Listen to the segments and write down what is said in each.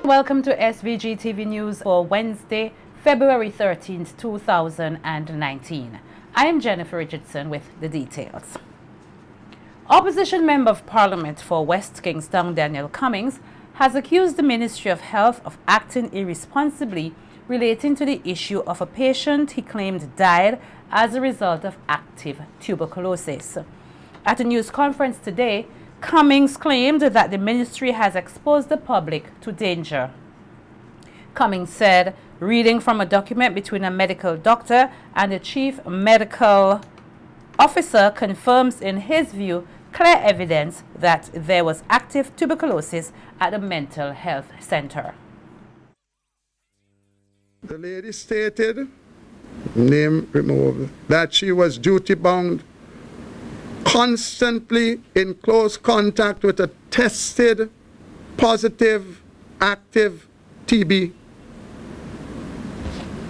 Welcome to SVG-TV News for Wednesday, February 13th, 2019. I am Jennifer Richardson with the details. Opposition Member of Parliament for West Kingston, Daniel Cummings, has accused the Ministry of Health of acting irresponsibly relating to the issue of a patient he claimed died as a result of active tuberculosis. At a news conference today, Cummings claimed that the ministry has exposed the public to danger. Cummings said, reading from a document between a medical doctor and the chief medical officer confirms in his view clear evidence that there was active tuberculosis at the mental health center. The lady stated, name removed, that she was duty-bound, constantly in close contact with a tested, positive, active TB,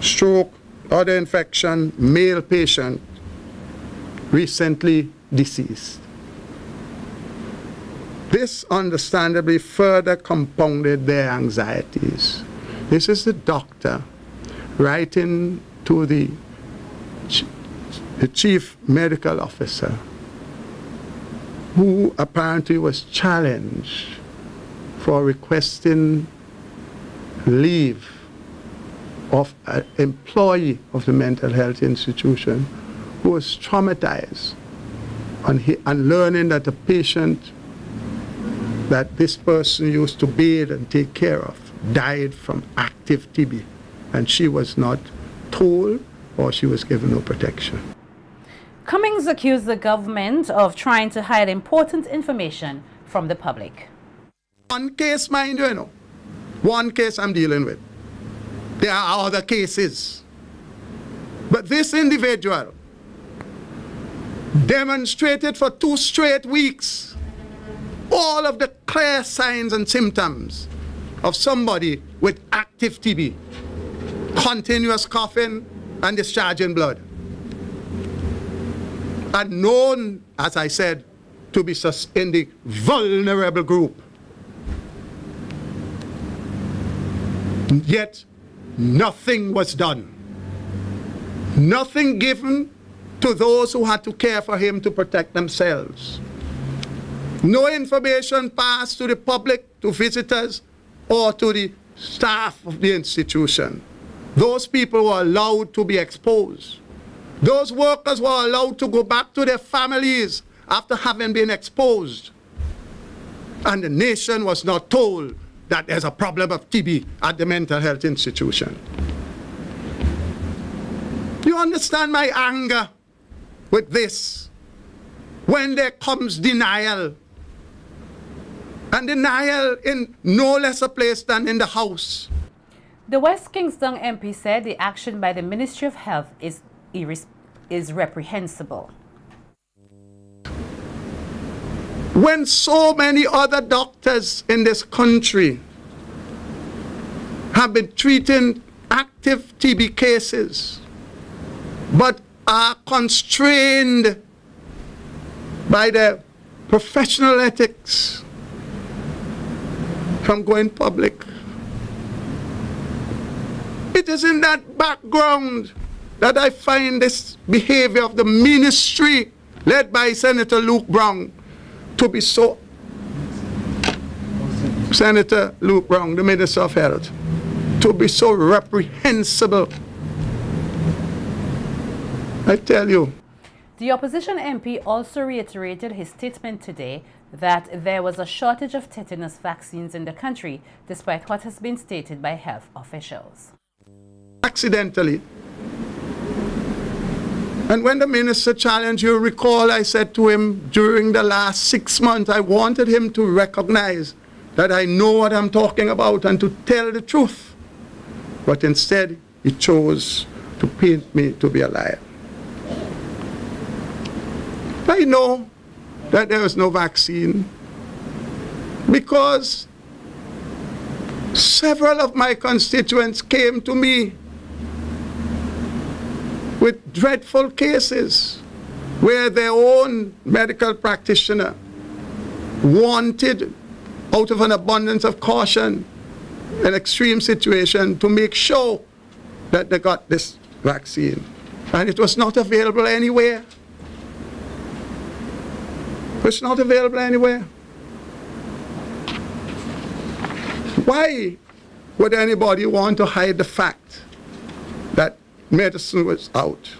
stroke, other infection, male patient, recently deceased. This understandably further compounded their anxieties. This is the doctor writing to the chief medical officer, who apparently was challenged for requesting leave of an employee of the mental health institution who was traumatized on learning that a patient that this person used to bathe and take care of died from active TB, and she was not told or she was given no protection. Cummings accused the government of trying to hide important information from the public. One case, mind you, know, one case I'm dealing with. There are other cases. But this individual demonstrated for 2 straight weeks all of the clear signs and symptoms of somebody with active TB, continuous coughing and discharging blood, and known, as I said, to be in the vulnerable group. Yet nothing was done. Nothing given to those who had to care for him to protect themselves. No information passed to the public, to visitors, or to the staff of the institution. Those people were allowed to be exposed. Those workers were allowed to go back to their families after having been exposed. And the nation was not told that there's a problem of TB at the mental health institution. You understand my anger with this? When there comes denial, and denial in no less a place than in the House. The West Kingston MP said the action by the Ministry of Health is reprehensible. When so many other doctors in this country have been treating active TB cases, but are constrained by their professional ethics from going public. It is in that background that I find this behavior of the ministry led by Senator Luke Brown to be so, Senator Luke Brown, the Minister of Health, to be so reprehensible. I tell you. The opposition MP also reiterated his statement today that there was a shortage of tetanus vaccines in the country, despite what has been stated by health officials. Accidentally. And when the minister challenged, you recall I said to him during the last 6 months, I wanted him to recognize that I know what I'm talking about and to tell the truth. But instead, he chose to paint me to be a liar. I know that there is no vaccine because several of my constituents came to me with dreadful cases where their own medical practitioner wanted, out of an abundance of caution, an extreme situation to make sure that they got this vaccine. And it was not available anywhere. It was not available anywhere. Why would anybody want to hide the fact that medicine was out?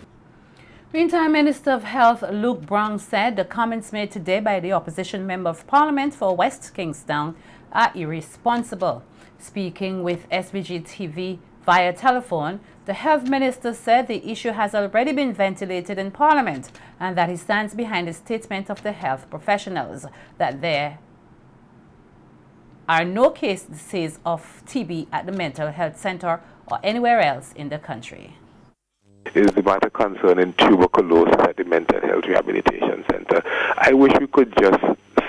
Meantime, Minister of Health Luke Brown said the comments made today by the opposition member of parliament for West Kingstown are irresponsible. Speaking with SVG-TV via telephone, the health minister said the issue has already been ventilated in parliament and that he stands behind the statement of the health professionals that there are no cases of TB at the mental health center or anywhere else in the country. Is the matter concerning tuberculosis at the Mental Health Rehabilitation Center. I wish we could just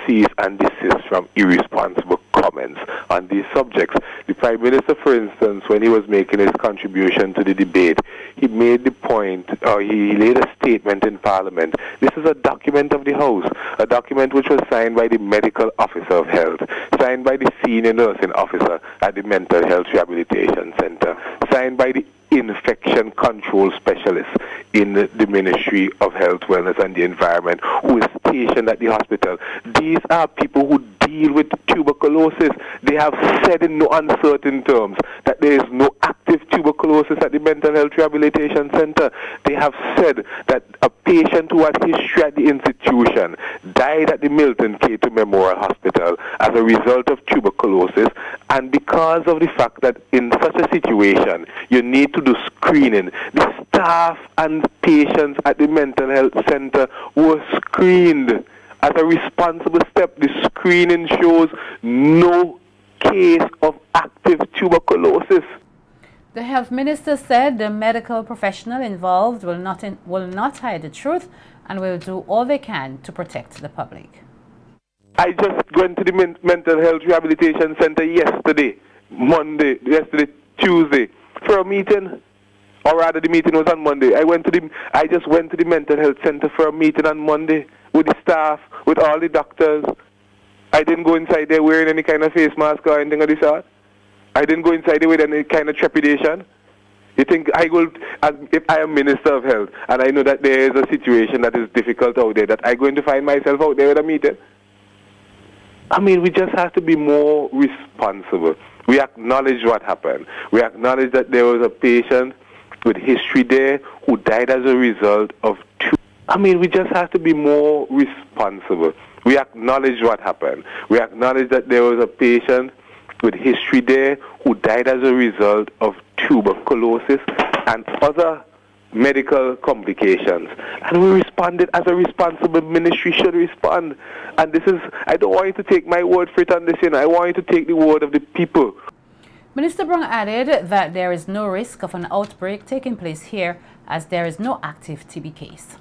cease and desist from irresponsible comments on these subjects. The Prime Minister, for instance, when he was making his contribution to the debate, he made the point, or he laid a statement in Parliament. This is a document of the House, a document which was signed by the Medical Officer of Health, signed by the Senior Nursing Officer at the Mental Health Rehabilitation Center, signed by the Infection Control Specialist in the Ministry of Health, Wellness and the Environment, who is stationed at the hospital. These are people who deal with tuberculosis. They have said in no uncertain terms that there is no active tuberculosis at the Mental Health Rehabilitation Center. They have said that a patient who had history at the institution died at the Milton K2 Memorial Hospital as a result of tuberculosis, and because of the fact that in such a situation you need to do screening, the staff and patients at the mental health center were screened. As a responsible step, the screening shows no case of active tuberculosis. The health minister said the medical professional involved will not hide the truth and will do all they can to protect the public. I just went to the mental health rehabilitation center yesterday, Tuesday, for a meeting. Or rather, the meeting was on Monday. I just went to the mental health center for a meeting on Monday with the staff, with all the doctors. I didn't go inside there wearing any kind of face mask or anything of the sort. I didn't go inside there with any kind of trepidation. You think I will, if I am Minister of Health and I know that there is a situation that is difficult out there, that I'm going to find myself out there with a meeting? I mean, we just have to be more responsible. We acknowledge what happened. We acknowledge that there was a patient with history there who died as a result of we just have to be more responsible. We acknowledge what happened. We acknowledge that there was a patient with history there who died as a result of tuberculosis and other medical complications. And we responded as a responsible ministry should respond. And this is, I don't want you to take my word for it on this, I want you to take the word of the people. Minister Brown added that there is no risk of an outbreak taking place here as there is no active TB case.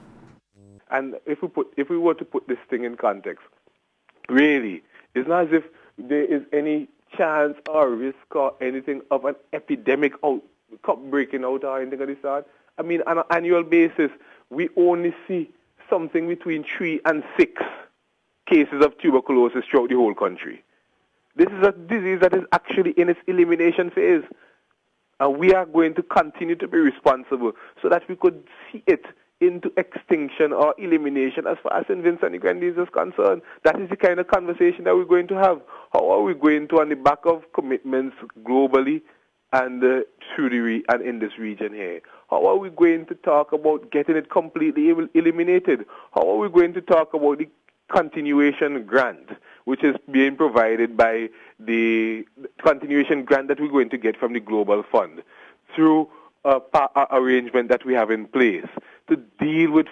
And if we were to put this thing in context, really, it's not as if there is any chance or risk or anything of an epidemic breaking out or anything of the sort. I mean, on an annual basis, we only see something between 3 and 6 cases of tuberculosis throughout the whole country. This is a disease that is actually in its elimination phase. And we are going to continue to be responsible so that we could see it into extinction or elimination as far as St. Vincent and Grenadines is concerned. That is the kind of conversation that we're going to have. How are we going to, on the back of commitments globally and and in this region here, how are we going to talk about getting it completely eliminated? How are we going to talk about the continuation grant, which is being provided by the continuation grant that we're going to get from the Global Fund through a arrangement that we have in place to deal with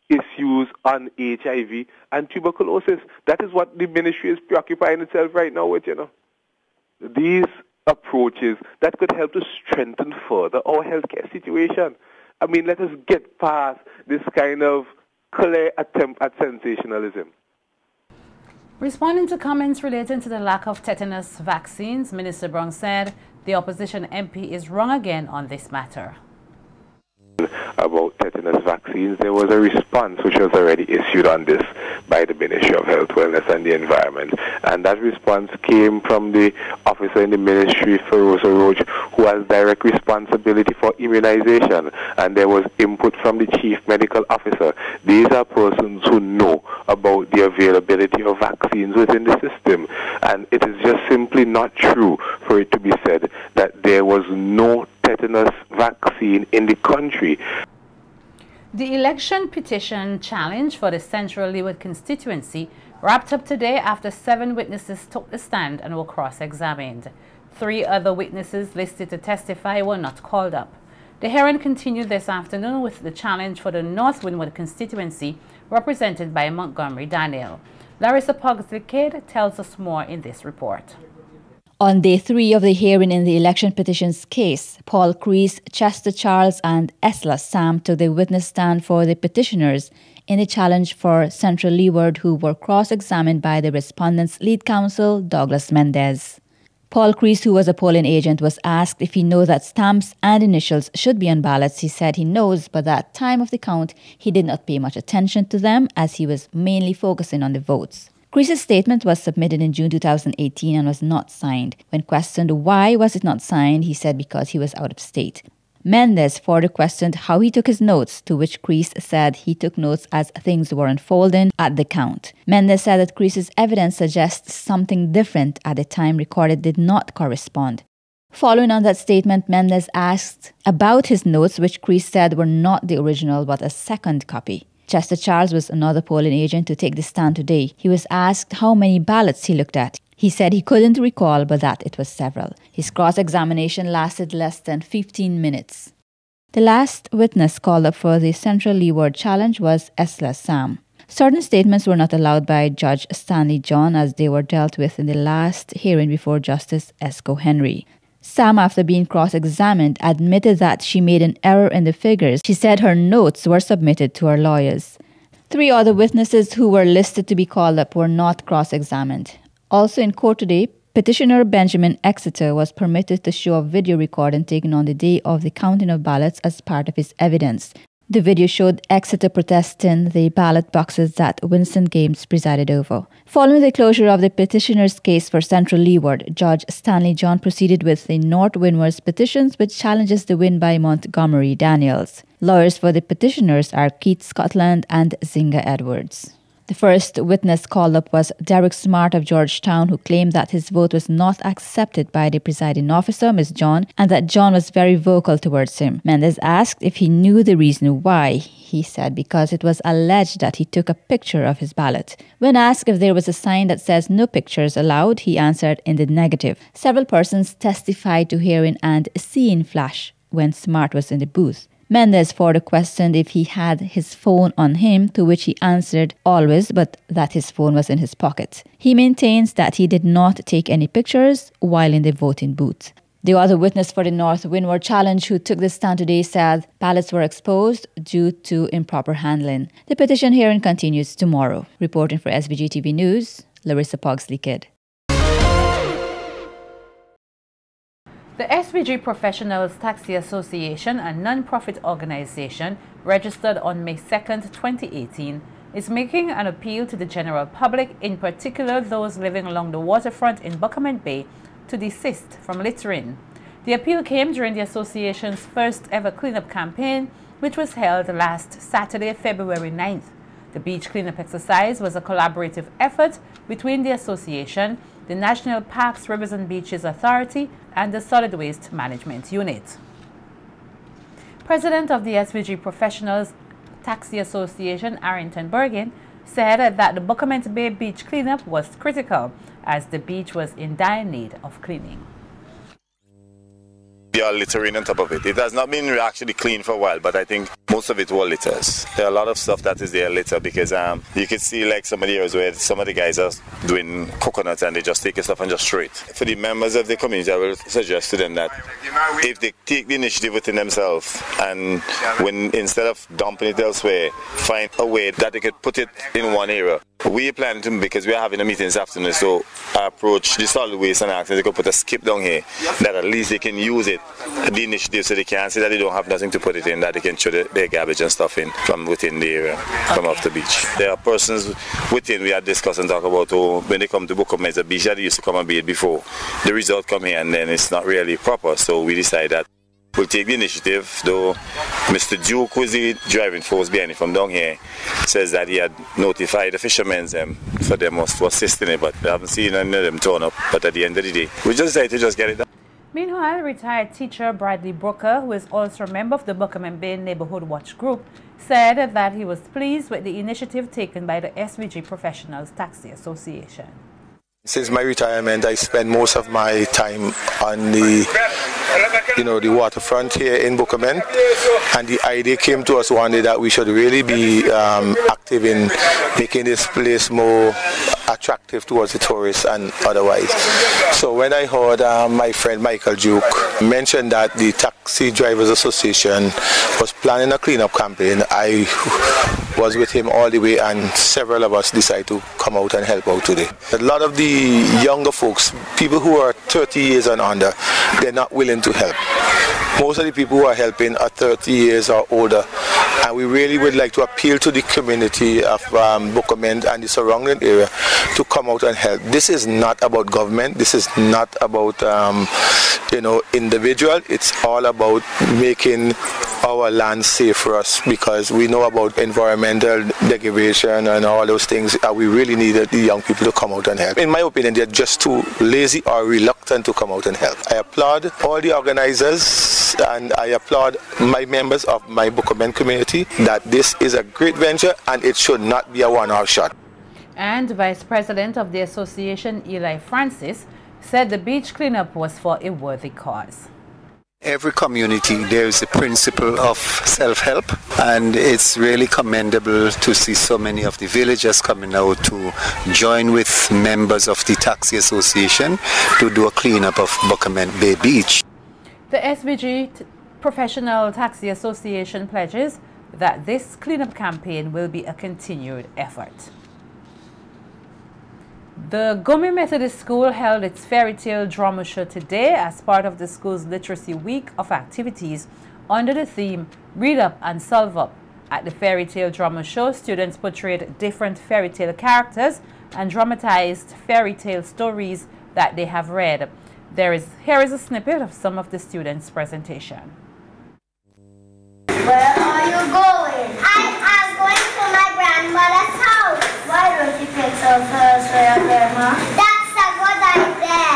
issues on HIV and tuberculosis? That is what the ministry is preoccupying itself right now with, These approaches that could help to strengthen further our healthcare situation. I mean, let us get past this kind of clear attempt at sensationalism. Responding to comments relating to the lack of tetanus vaccines, Minister Brown said the opposition MP is wrong again on this matter. about tetanus vaccines, there was a response which was already issued on this by the Ministry of Health, Wellness and the Environment. And that response came from the officer in the ministry, Feroza Roach, who has direct responsibility for immunization. And there was input from the Chief Medical Officer. These are persons who know about the availability of vaccines within the system. And it is just simply not true for it to be said that there was no tetanus vaccine in the country. The election petition challenge for the Central Leeward constituency wrapped up today after 7 witnesses took the stand and were cross-examined. 3 other witnesses listed to testify were not called up. The hearing continued this afternoon with the challenge for the North Windward constituency represented by Montgomery Daniel. Larissa Pogsley-Kidd tells us more in this report. On day 3 of the hearing in the election petitions case, Paul Crease, Chester Charles and Esla Sam took the witness stand for the petitioners in the challenge for Central Leeward, who were cross-examined by the respondents' lead counsel, Douglas Mendez. Paul Crease, who was a polling agent, was asked if he knows that stamps and initials should be on ballots. He said he knows, but at the time of the count, he did not pay much attention to them as he was mainly focusing on the votes. Crease's statement was submitted in June 2018 and was not signed. When questioned why was it not signed, he said because he was out of state. Mendez further questioned how he took his notes, to which Crease said he took notes as things were unfolding at the count. Mendez said that Crease's evidence suggests something different at the time recorded did not correspond. Following on that statement, Mendez asked about his notes, which Crease said were not the original but a second copy. Chester Charles was another polling agent to take the stand today. He was asked how many ballots he looked at. He said he couldn't recall, but that it was several. His cross-examination lasted less than 15 minutes. The last witness called up for the Central Leeward challenge was Esla Sam. Certain statements were not allowed by Judge Stanley John as they were dealt with in the last hearing before Justice Esco Henry. Sam, after being cross-examined, admitted that she made an error in the figures. She said her notes were submitted to her lawyers. 3 other witnesses who were listed to be called up were not cross-examined. Also in court today, petitioner Benjamin Exeter was permitted to show a video recording taken on the day of the counting of ballots as part of his evidence. The video showed Exeter protesting the ballot boxes that Winston Games presided over. Following the closure of the petitioner's case for Central Leeward, Judge Stanley John proceeded with the North Windward's petitions, which challenges the win by Montgomery Daniels. Lawyers for the petitioners are Keith Scotland and Zinga Edwards. The first witness called up was Derek Smart of Georgetown, who claimed that his vote was not accepted by the presiding officer, Ms. John, and that John was very vocal towards him. Mendez asked if he knew the reason why. He said because it was alleged that he took a picture of his ballot. When asked if there was a sign that says no pictures allowed, he answered in the negative. Several persons testified to hearing and seeing flash when Smart was in the booth. Mendez further questioned if he had his phone on him, to which he answered always, but that his phone was in his pocket. He maintains that he did not take any pictures while in the voting booth. The other witness for the North Windward challenge who took the stand today said ballots were exposed due to improper handling. The petition hearing continues tomorrow. Reporting for SVG-TV News, Larissa Pogsley-Kidd. The SVG Professionals Taxi Association, a non-profit organization registered on May 2nd, 2018, is making an appeal to the general public, in particular those living along the waterfront in Buckerman Bay, to desist from littering. The appeal came during the association's first ever cleanup campaign, which was held last Saturday, February 9th. The beach cleanup exercise was a collaborative effort between the association, the National Parks, Rivers and Beaches Authority, and the Solid Waste Management Unit. President of the SVG Professionals Taxi Association, Arrington Bergin, said that the Buckerman Bay beach cleanup was critical as the beach was in dire need of cleaning. They are littering on top of it. It has not been actually clean for a while, but I think most of it were litters. There are a lot of stuff that is there litter because you can see like some of the areas where some of the guys are doing coconuts and they just take the stuff and just throw it. For the members of the community, I will suggest to them that if they take the initiative within themselves and when instead of dumping it elsewhere, find a way that they could put it in one area. We plan to, because we are having a meeting this afternoon, so I approach the solid waste and ask them to go put a skip down here, that at least they can use it, the initiative, so they can't say that they don't have nothing to put it in, that they can throw their garbage and stuff in from within the area, from off the beach. There are persons within we are discussing and talk about when they come to Bukom, it's a beach that they used to come and bathe before. The result come here and then it's not really proper, so we decide that we'll take the initiative, though Mr. Duke, who is the driving force behind it from down here, says that he had notified the fishermen for them to assist in it, but we haven't seen any of them turn up. But at the end of the day, we just decided to just get it done. Meanwhile, retired teacher Bradley Brooker, who is also a member of the Bukom Bay Neighborhood Watch Group, said that he was pleased with the initiative taken by the SVG Professionals Taxi Association. Since my retirement, I spend most of my time on the waterfront here in Bukom, and the idea came to us one day that we should really be active in making this place more attractive towards the tourists and otherwise. So when I heard my friend Michael Duke mention that the Taxi Drivers Association was planning a cleanup campaign, I was with him all the way, and several of us decided to come out and help out today. A lot of the younger folks, people who are 30 years and under, they're not willing to help. Most of the people who are helping are 30 years or older, and we really would like to appeal to the community of Bukom and the surrounding area to come out and help. This is not about government, this is not about individual, it's all about making our land safe for us, because we know about environmental degradation and all those things, and we really needed the young people to come out and help. In my opinion, they're just too lazy or reluctant to come out and help. I applaud all the organizers and I applaud my members of my Bukom community that this is a great venture and it should not be a one-off shot. And Vice President of the association, Eli Francis, said the beach cleanup was for a worthy cause. Every community, there is a principle of self-help, and it's really commendable to see so many of the villagers coming out to join with members of the Taxi Association to do a cleanup of Bukom Bay Beach. The SVG Professional Taxi Association pledges that this cleanup campaign will be a continued effort. The Gummy Methodist School held its fairy tale drama show today as part of the school's Literacy Week of activities under the theme Read Up and Solve Up. At the fairy tale drama show, students portrayed different fairy tale characters and dramatized fairy tale stories that they have read. Here is a snippet of some of the students' presentation. Where are you going? I'm going to my grandmother's house. Why don't you pick some flowers for your grandma? That's a good idea.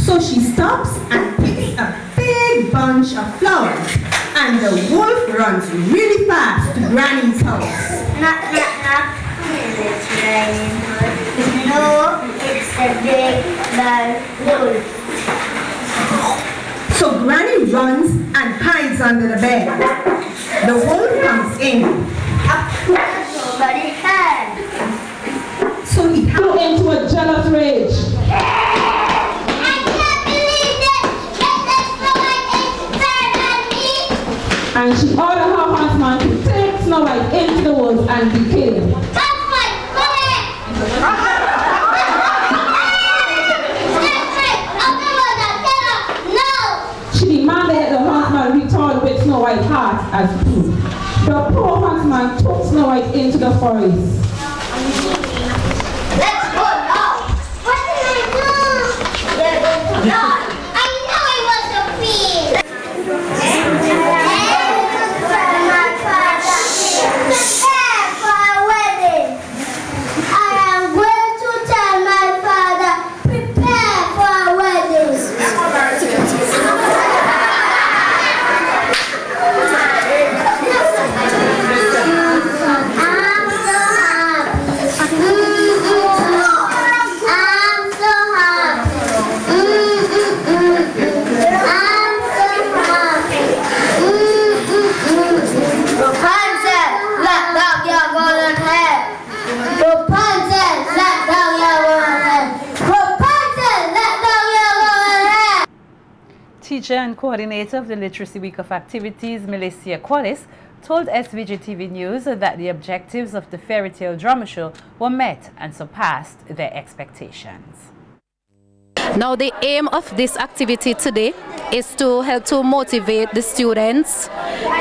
So she stops and picks a big bunch of flowers, and the wolf runs really fast to Granny's house. Knock, knock, knock. Is it raining? No, it's a big bad wolf. So Granny runs and hides under the bed. The wolf comes in. Nobody had. So he flew into a jealous rage. I can't believe this! Let Snow White better than me! And she ordered her huntsman to take Snow White into the woods and be killed. That's my bullet! She demanded that the huntsman return with Snow White's heart as proof. The poor huntsman took Snow White into the forest. Let's go now! What did I do? I know it was a fiend! Prepare for a wedding! I am going to tell my father, prepare for a wedding! Teacher and coordinator of the Literacy Week of activities, Melissa Qualis, told SVG-TV News that the objectives of the fairy tale drama show were met and surpassed their expectations. Now, the aim of this activity today is to help to motivate the students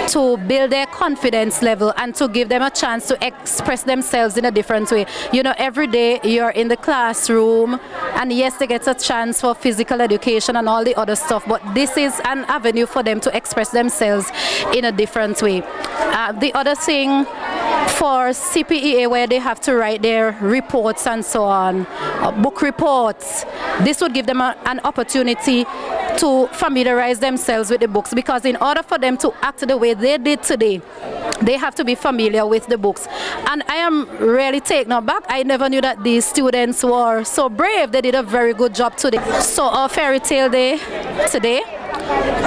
to build their confidence level and to give them a chance to express themselves in a different way. You know, every day you're in the classroom, and yes, they get a chance for physical education and all the other stuff, but this is an avenue for them to express themselves in a different way. The other thing for CPEA, where they have to write their reports and so on, book reports, this would give them an opportunity to familiarize themselves with the books, because in order for them to act the way they did today, they have to be familiar with the books. And I am really taken aback. I never knew that these students were so brave. They did a very good job today. So our fairy tale day today,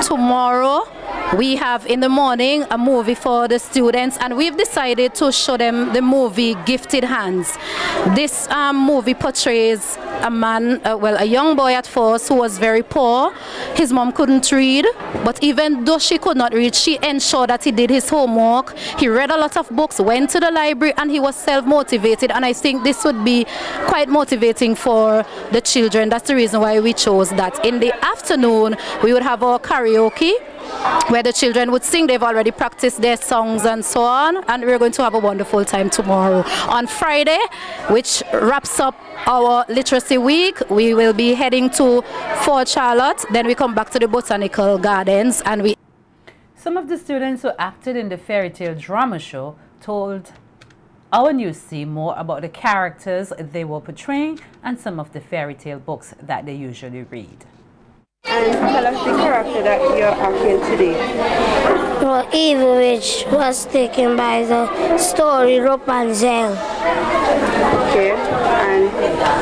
tomorrow we have in the morning a movie for the students, and we've decided to show them the movie Gifted Hands. This movie portrays a man, a young boy at first who was very poor. His mom couldn't read, but even though she could not read, she ensured that he did his homework. He read a lot of books, went to the library, and he was self-motivated, and I think this would be quite motivating for the children. That's the reason why we chose that. In the afternoon, we would have our karaoke, where the children would sing. They've already practiced their songs and so on, and we're going to have a wonderful time tomorrow. On Friday, which wraps up our literacy week, we will be heading to Fort Charlotte, then we come back to the Botanical Gardens, and we... Some of the students who acted in the fairy tale drama show told our news team more about the characters they were portraying and some of the fairy tale books that they usually read. And tell us the character that you're acting today. The evil witch was taken by the story Rapunzel. Okay, and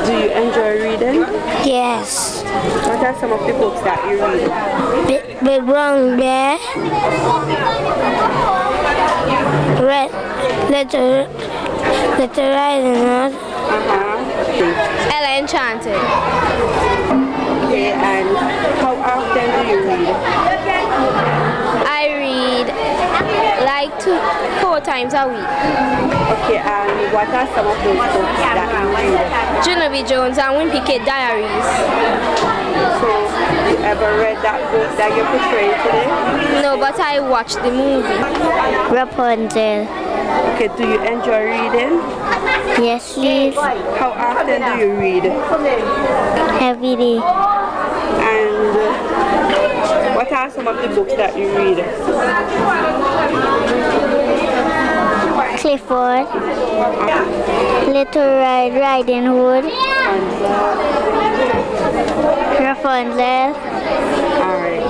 do you enjoy reading? Yes. What are some of the books that you read? Big Brown Bear, Little Riding Hood, Ella Enchanted. Okay, and how often do you read? I read like 4 times a week. Okay, and what are some of those books that you read? Genevieve Jones and Wimpy Kid Diaries. So, you ever read that book that you're portraying today? No, but I watched the movie. Rapunzel. Okay, do you enjoy reading? Yes, please. How often do you read? Every day. And what are some of the books that you read? Clifford, Little Riding Hood, Rapunzel. Alright.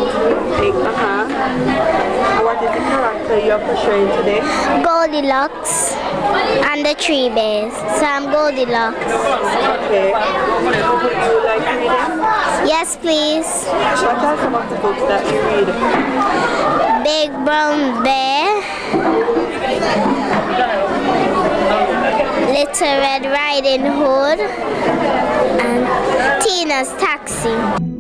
And what is the character you're portraying today? Goldilocks and the 3 Bears. So I'm Goldilocks. Okay. Would you like reading? Yes, please. What are some of the books that you read? Big Brown Bear, Little Red Riding Hood, and Tina's Taxi.